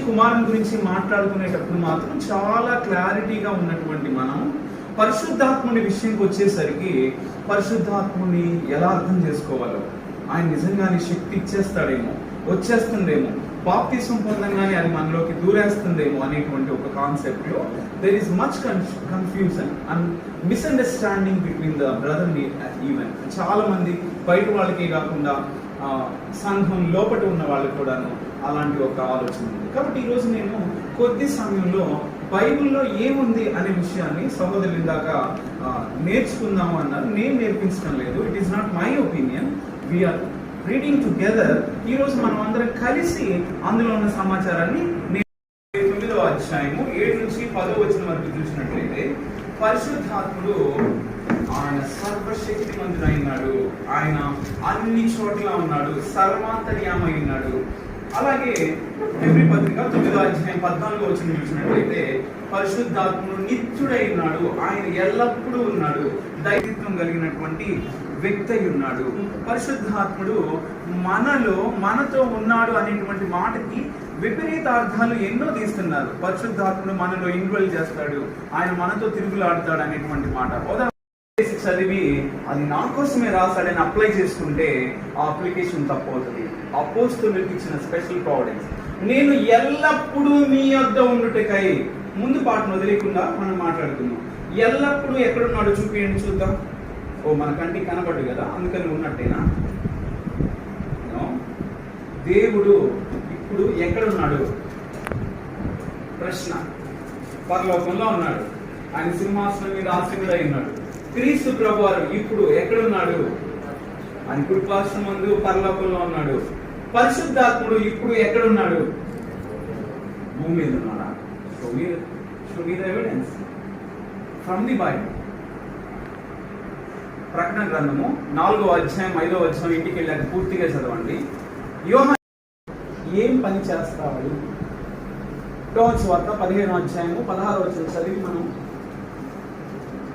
కుమారుని గురించి మాట్లాడుకునేటప్పుడు మాత్రం చాలా క్లారిటీగా ఉన్నటువంటి మనం పరిశుద్ధాత్ముని విషయంకి వచ్చేసరికి పరిశుద్ధాత్ముని ఎలా అర్థం చేసుకోవాలో, ఆయన నిజంగానే శక్తి ఇచ్చేస్తాడేమో, వచ్చేస్తుందేమో, బాప్తిసం పొందంగానే అది మనలోకి దూరేస్తుందేమో అనేటువంటి ఒక కాన్సెప్ట్ లో there is much confusion and misunderstanding between the brother even. చాలా మంది బయట వాళ్ళకే కాకుండా సంఘం లోపల ఉన్న వాళ్ళకి కూడాను అలాంటి ఒక ఆలోచన ఉంది. కాబట్టి ఈరోజు నేను కొద్ది సమయంలో బైబిల్లో ఏముంది అనే విషయాన్ని సహోదరులు ఇందాక నేర్చుకుందాము అన్నారు. నేను నేర్పించడం లేదు, it is not my opinion, we are reading together. ఈరోజు మనం అందరం కలిసి అందులో ఉన్న సమాచారాన్ని 9వ అధ్యాయము 7 నుంచి 10వ వచనం వరకు చూసినట్లయితే, పరిశుద్ధాత్ముడు ఆయన సర్వశక్తిమంతుడైనాడు, ఆయన అన్ని చోట్ల ఉన్నాడు, సర్వాంతర్యామై ఉన్నాడు. అలాగే హెబ్రీ పత్రిక 9వ అధ్యాయం 14వ వచనం చూసినట్లయితే, పరిశుద్ధాత్ముడు నిత్యుడై ఉన్నాడు, ఆయన ఎల్లప్పుడూ ఉన్నాడు, దైవత్వం కలిగినటువంటి వ్యక్తి ఉన్నాడు. పరిశుద్ధాత్ముడు మనతో ఉన్నాడు అనేటువంటి మాటకి విపరీత అర్థాలు ఎన్నో తీస్తున్నారు. పరిశుద్ధాత్ముడు మనలో ఇన్వాల్వ్ చేస్తాడు, ఆయన మనతో తిరుగులాడతాడు అనేటువంటి మాట చదివి అది నా కోసమే రాస్తాడని అప్లై చేసుకుంటే ఆ అప్లికేషన్ తప్పు అవుతుంది. అపోస్తలులకు ఇచ్చిన స్పెషల్ ప్రావిడెన్స్, నేను ఎల్లప్పుడూ మీ వద్ద ఉండుటకై, ముందు పాటను వదిలేకుండా మనం మాట్లాడుతున్నాం. ఎల్లప్పుడూ ఎక్కడున్నాడో చూపించండి చూద్దాం. ఓ మన కంటికి కనబడ్డు కదా, అందుకని ఉన్నట్టేనా? దేవుడు ఇప్పుడు ఎక్కడున్నాడు? ప్రశ్న. పరలోకంలో ఉన్నాడు, ఆయన సింహాసనం మీద ఆసీనుడై ఉన్నాడు. క్రీస్తు ప్రభువారు ఇప్పుడు ఎక్కడున్నాడు? ఆయన కుడి పార్శ్వం ముందు పరలోకంలో ఉన్నాడు. పరిశుద్ధాత్ముడు ఇప్పుడు ఎక్కడున్నాడు? భూమి మీద ఉన్నాడా? Show me the evidence from the Bible. ప్రకటన గ్రంథము 4వ అధ్యాయం 5వ వచనం ఇంటికి వెళ్ళాక పూర్తిగా చదవండి. యోహాను ఏం పని చేస్తాడు? యోహాను సువార్త 15వ అధ్యాయము 16వ వచనం చదివి మనం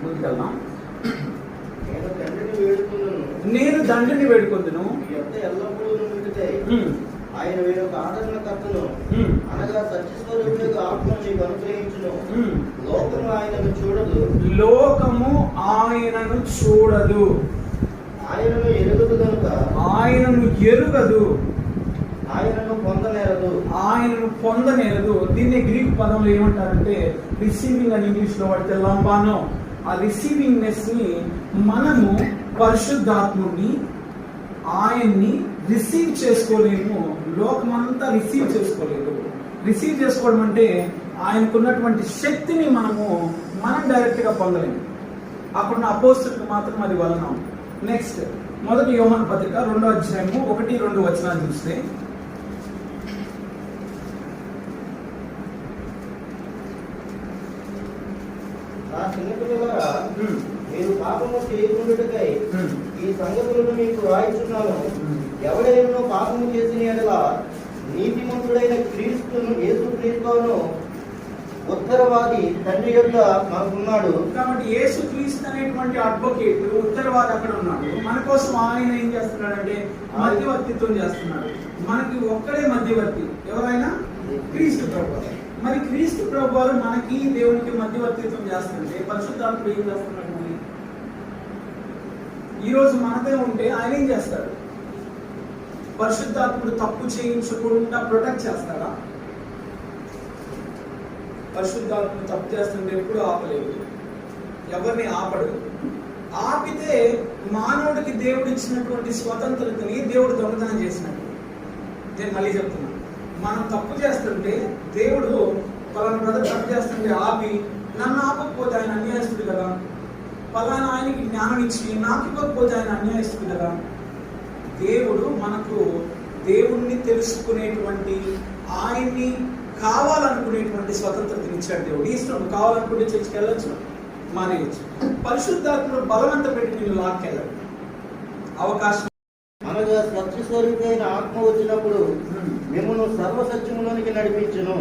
ముందుకెళ్దాం. నేను తండ్రిని వేడుకొందును, ఆయన వేరొక ఆదరణకర్తను అనగా సత్యస్వరూపుడు ఆత్మను నీకు అనుగ్రహించును. లోకము ఆయనను చూడదు, లోకము ఆయనను చూడదు, ఆయనను ఎరుగదు కనుక ఆయనను ఎరుగదు, ఆయనను పొందనేరదు, ఆయనను పొందనేరదు. దీన్ని గ్రీక్ పదంలో ఏమంటారంటే రిసీవింగ్ అని ఇంగ్లీష్ లో వాడితే లంబానో. ఆ రిసీవింగ్నెస్ ని మనము పరిశుద్ధాత్ముడిని ఆయన్ని రిసీవ్ చేసుకోలేము. లోకమంతా రిసీవ్ చేసుకోలేదు. రిసీవ్ చేసుకోవడం అంటే ఆయనకున్నటువంటి శక్తిని మనం డైరెక్ట్ గా పొందలేము. అక్కడ అపోస్తలులకు మాత్రం అది వలన. నెక్స్ట్ మొదటి యోహాను పత్రిక 2వ అధ్యాయము 1-2 వచనాలు చూస్తే, మీరు పాపము చేయకుండుటకై ఈ సంగతులను మీకు రాయిచున్నాను. ఎవడైనా పాపము చేసిన యెడల నీతిమంతుడైన క్రీస్తును యేసుక్రీస్తును ఉత్తరవాది తండ్రి యొద్ద మనకున్నాడు. కాబట్టి యేసుక్రీస్తు అనేటువంటి అడ్వకేట్ ఉత్తరవాది అక్కడ ఉన్నాడు. మన కోసం ఆయన ఏం చేస్తున్నాడంటే మధ్యవర్తిత్వం చేస్తున్నాడు. మనకి ఒక్కడే మధ్యవర్తి, ఎవరైనా క్రీస్తు ప్రభువు. మరి క్రీస్తు ప్రభువారు మనకి దేవునికి మధ్యవర్తిత్వం చేస్తుంటే పరిశుద్ధాత్ముడు ఏం చేస్తున్నాడు? ఈ రోజు మనదే ఉంటే ఆయన ఏం చేస్తాడు? పరిశుద్ధాత్ముడు తప్పు చేయించకుండా ప్రొటెక్ట్ చేస్తాడా? పరిశుద్ధాత్ముడు తప్పు చేస్తుంటే ఎప్పుడు ఆపలేదు, ఎవరిని ఆపడు. ఆపితే మానవుడికి దేవుడు ఇచ్చినటువంటి స్వతంత్రతని దేవుడు దొంగతనం చేసినట్టు. నేను మళ్ళీ చెప్తున్నా, మనం తప్పు చేస్తుంటే దేవుడు పలానా బ్రదర్ తప్పు చేస్తుంటే ఆపి, నన్ను ఆపకపోతే ఆయన అన్యాయస్తుడు కదా, పలానా ఆయనకి జ్ఞానం ఇచ్చి నాకు ఇవ్వకపోతే ఆయన అన్యాయస్తుడు కదా. దేవుడు మనకు దేవుణ్ణి తెలుసుకునేటువంటి, ఆయన్ని కావాలనుకునేటువంటి స్వతంత్రతని ఇచ్చాడు దేవుడు. ఇష్టం కావాలనుకుంటే చర్చికి వెళ్ళొచ్చు, మానేయచ్చు. పరిశుద్ధాత్ముడు బలవంత పెట్టి నేను లాక్కెళ్ళాడు. అవకాశం అనగా సత్యస్వరూపైన ఆత్మ వచ్చినప్పుడు మిమ్మల్ని సర్వసత్యములోనికి నడిపించును.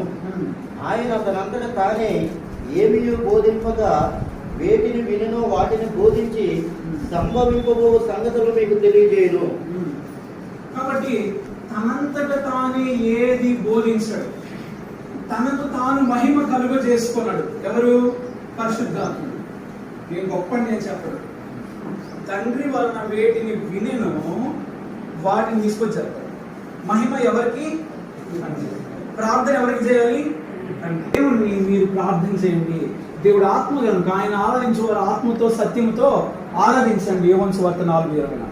ఆయన తనంతట తానే ఏమీ బోధింపగా వేటిని వినో వాటిని బోధించి సంభవింపబో సంగతులు మీకు తెలియజేయును. కాబట్టి తనంతట తానే ఏది బోధించాడు? తనకు తాను మహిమ కలుగ చేసుకున్నాడు. ఎవరు? పరిశుద్ధాత్ముడు. నేను గొప్ప నేను చెప్పడు. తండ్రి వలన వేటిని వినెను వాటిని తీసుకొచ్చారు. మహిమ ఎవరికి? ప్రార్థన ఎవరికి చేయాలి? దేవుణ్ణి మీరు ప్రార్థన చేయండి. దేవుడు ఆత్మ కనుక ఆయన ఆరాధించేవారు ఆత్మతో సత్యముతో ఆరాధించండి. యోహాను సువార్త 4:20.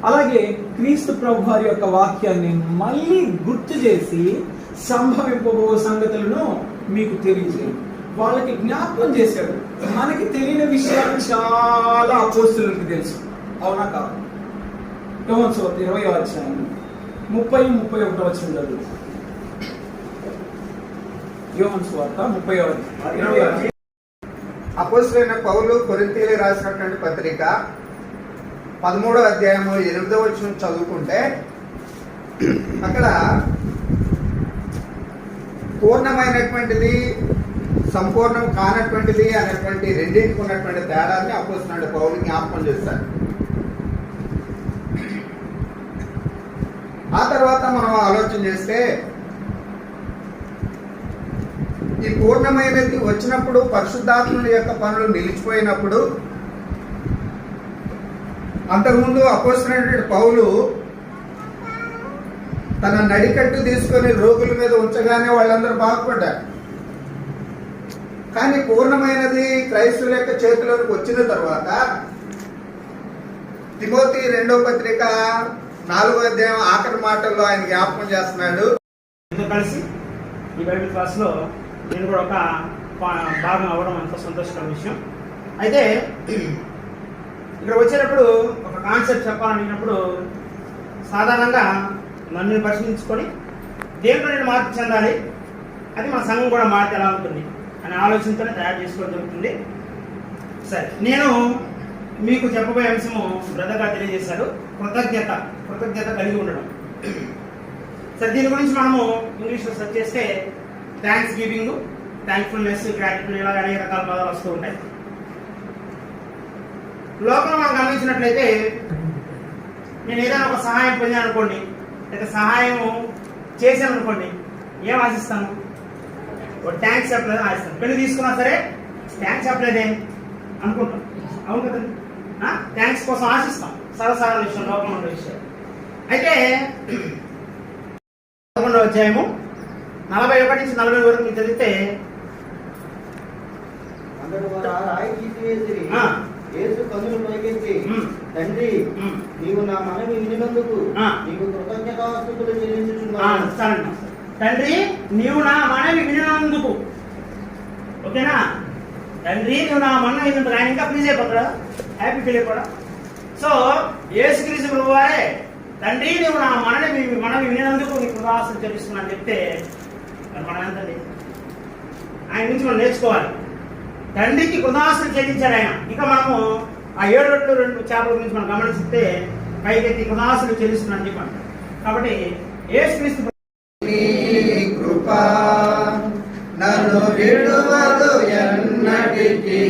అలాగే క్రీస్తు ప్రభు వారి యొక్క వాక్యాన్ని మళ్ళీ గుర్తు చేసి సంభవింపబో సంగతులను మీకు తెలియజేయండి. వాళ్ళకి జ్ఞాపకం చేశాడు. మనకి తెలియని విషయాలు చాలా అపోస్తులకు తెలుసు. అవునా కాదు? యోహాను సువార్త 20:30-31 యోహాను సువార్త 30:20. అపోస్తలుడైన పౌలు కొరింథీయులకు రాసినటువంటి పత్రిక 13వ అధ్యాయము 8వ వచనం చదువుకుంటే అక్కడ పూర్ణమైనటువంటిది సంపూర్ణం కానటువంటిది అనేటువంటి రెండింటికి ఉన్నటువంటి తేడాన్ని అపోస్తలుడైన పౌలు జ్ఞాపకం చేశారు. ఆ తర్వాత మనం ఆలోచన చేస్తే ఈ పూర్ణమైనది వచ్చినప్పుడు పరిశుద్ధాత్ముని యొక్క పనులు నిలిచిపోయినప్పుడు అంతకుముందు అపోస్తలుడైన పౌలు తన నడికట్టు తీసుకొని రోగుల మీద ఉంచగానే వాళ్ళందరూ బాగుపడ్డారు. కానీ పూర్ణమైనది క్రైస్తవుల యొక్క చేతిలోకి వచ్చిన తర్వాత తిమోతి 2వ పత్రిక 4వ అధ్యాయం ఆఖరి మాటల్లో ఆయన జ్ఞాపకం చేస్తున్నాడు. కలిసి ఈ బైబిల్ క్లాస్లో నేను కూడా ఒక భాగం అవ్వడం ఎంతో సంతోషకర విషయం. అయితే ఇక్కడ వచ్చేటప్పుడు ఒక కాన్సెప్ట్ చెప్పాలనుకున్నప్పుడు సాధారణంగా నన్ను పరిశీలించుకొని దేంట్లో నేను మార్పు చెందాలి, అది మన సంఘం కూడా మారితే ఎలా ఉంటుంది అనే ఆలోచనతోనే తయారు చేసుకోవడం జరుగుతుంది. సరే, నేను మీకు చెప్పబోయే అంశము బ్రదర్గా తెలియజేశారు, కృతజ్ఞత కలిగి ఉండడం. సరే, దీని గురించి మనము ఇంగ్లీష్లో సెర్చ్ చేస్తే థ్యాంక్స్ గివింగ్, థ్యాంక్ఫుల్నెస్, గ్రాటిట్యూడ్ ఇలా అనేక రకాల పదాలు వస్తూ ఉంటాయి. లోకంలో మనం గమనించినట్లయితే నేను ఏదైనా ఒక సహాయం పొందాను అనుకోండి, లేదా సహాయం చేశాను అనుకోండి, ఏం ఆశిస్తాను? ఒక థ్యాంక్స్ చెప్పలేదు ఆశిస్తాను. పెళ్లి తీసుకున్నా సరే థ్యాంక్స్ చెప్పలేదే అనుకుంటాం. అవును కదండి, థ్యాంక్స్ కోసం ఆశిస్తాం. సరసాల విషయం, లోకంలో ఉండే విషయం. అయితే 11వ అధ్యాయము 41 నుంచి 40 వరకు మీకు చదివితే యేసు కన్నులు పైకెత్తి, తండ్రి నీవు నా మనవి వినినందుకు నీకు కృతజ్ఞతాస్తుతులు చెల్లించుచున్నాను. తండ్రి నీవు నా మనవి వినినందుకు, ఓకేనా? తండ్రి నువ్వు నా మనవి వినినందుకు. ఆయన ఇంకా ప్లీజ్ అయిపోతాడా? హ్యాపీ ఫీల్ అయిపోడా? సో యేసుక్రీస్తు ప్రభువు వారే తండ్రి నువ్వు నా మనవి వినినందుకు నీకు కృతజ్ఞతలు చెల్లిస్తున్నా అని చెప్తే మనం ఎంతండి ఆయన నుంచి మనం నేర్చుకోవాలి. తండ్రికి కృతజ్ఞతలు చెల్లించాడు ఆయన. ఇంకా మనము ఆ 7 రొట్టెలు 2 చేపల గురించి మనం గమనిస్తే పైకెత్తి కృతజ్ఞతలు చెల్లిస్తున్నాను చెప్పండి. కాబట్టి యేసుక్రీస్తు కృపా నన్ను విడువదు ఎన్నటికీ,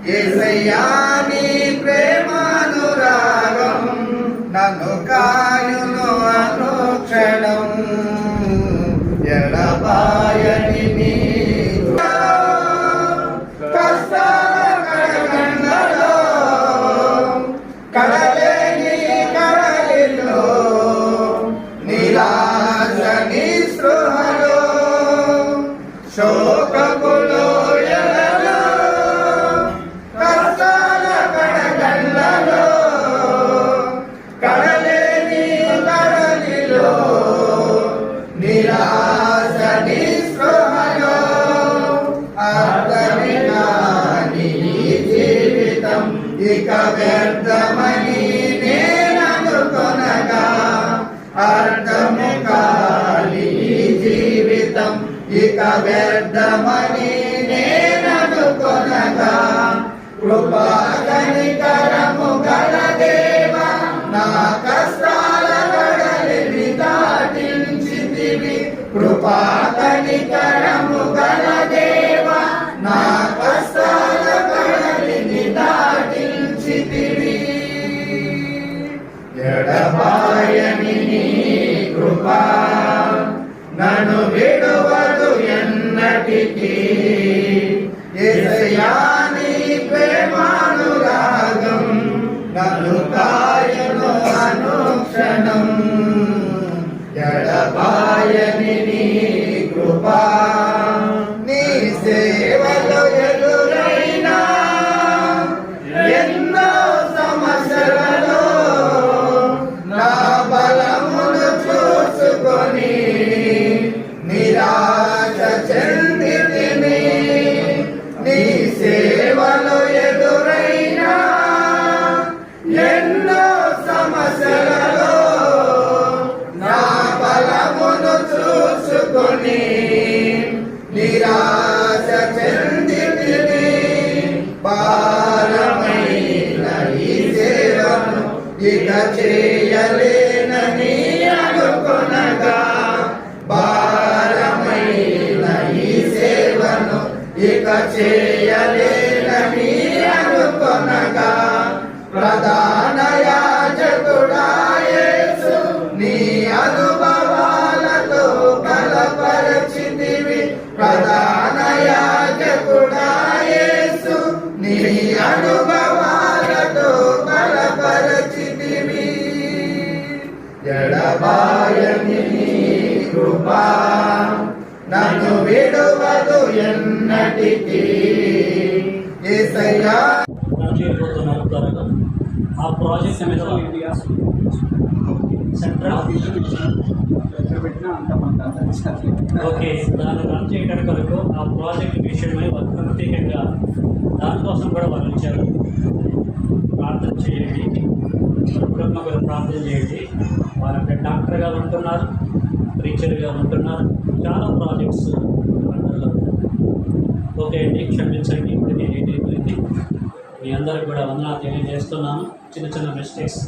యేసయ్యా నీ ప్రేమానురాగం నన్ను కాయును అనుక్షణం, ఎడబాయని నీ కష్టాల కడగండ్లలో కడలేని కడలిలో నిరాశ నిస్పృహలో శోకములో ఎడలో కష్టాల కడగండ్లలో కడలేని కడలిలో నిరాశ నిస్పృహలో అర్థమినా నీ జీవితం ఇక వ్యర్థమని నేననుకొనగా, అర్థము కాని జీవితం ఇక వ్యర్థమని నేననుకొనగా, కృపా కనికరము గల దేవా నా కష్టాల కడలిని దాటించితివి, కృపా కనికరము గల దేవా నా కష్టాల కడలిని దాటించితివి, ఎడబాయని నీ కృపా నన్ను విడువ చేయలేనని అనుకొనగా భారమైన ఈ సేవను ఇక చేయలేనని అనుకొనగా ప్రధాన యాజకుడా యేసు నీ అనుభవాలతో బలపరచితివి ప్రధాన యాజకుడా యేసు నీ అనుభవాలతో బలపరచితివి ఎడబాయని నీ కృపా నన్ను విడువదు ఎన్నటికీ యేసయ్యా చేయబోతున్నారు త్వరగా ఆ ప్రాజెక్ట్ మీద సెంట్రల్ ఓకే దాన్ని రన్ చేయడానికి వరకు ఆ ప్రాజెక్ట్ విషయమై ప్రత్యేకంగా దానికోసం కూడా వాళ్ళు ఇచ్చారు. ప్రార్థన చేయండి, కుటుంబం ప్రార్థన చేయండి. వాళ్ళు అక్కడ డాక్టర్గా ఉంటున్నారు, టీచర్గా ఉంటున్నారు, చాలా ప్రాజెక్ట్స్ అండర్లో. ఓకే అండి, క్షమించండి, ఇప్పుడు నేను లేట్ అయిపోయింది. మీ అందరికి కూడా వందనాలు తెలియజేస్తున్నాను. చిన్న చిన్న మిస్టేక్స్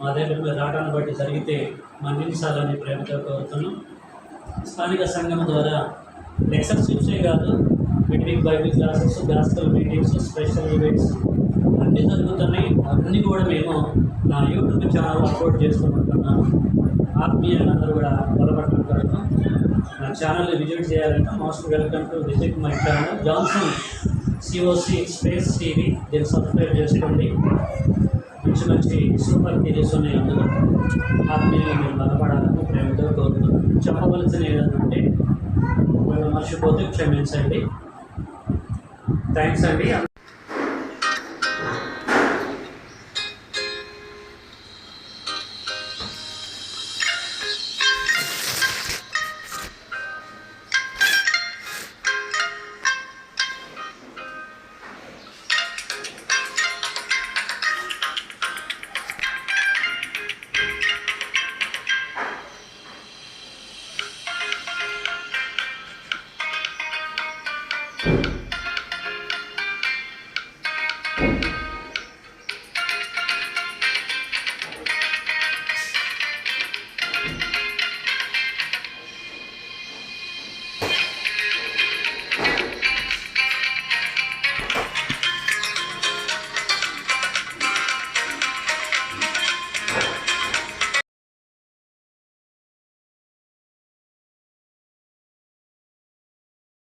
మా దగ్గర మీరు రావడాన్ని బట్టి జరిగితే మన్నించాలని ప్రేమతో కోరుతున్నాం. స్థానిక సంఘం ద్వారా లెక్చర్షిప్సే కాదు, meeting Bible classes, gospel meetings, special events అన్నీ జరుగుతున్నాయి. అన్నీ కూడా మేము నా యూట్యూబ్ ఛానల్ అప్లోడ్ చేసుకుంటున్నాను. ఆత్మీయంగా అందరూ కూడా బలపడుతుంటారు. నా ఛానల్ని విజిట్ చేయాలంటే most welcome to visit my channel Johnson COC space TV. దీన్ని సబ్స్క్రైబ్ చేసుకోండి. మంచి మంచి సూపర్ సిరీస్ ఉన్నాయి అందులో. ఆత్మీయంగా మీరు బలపడాలని ప్రేమతో కోరుతున్నాను. చెప్పవలసిన ఏదంటే వాళ్ళు మర్చిపోతే క్షమించండి. థ్యాంక్స్ అండి.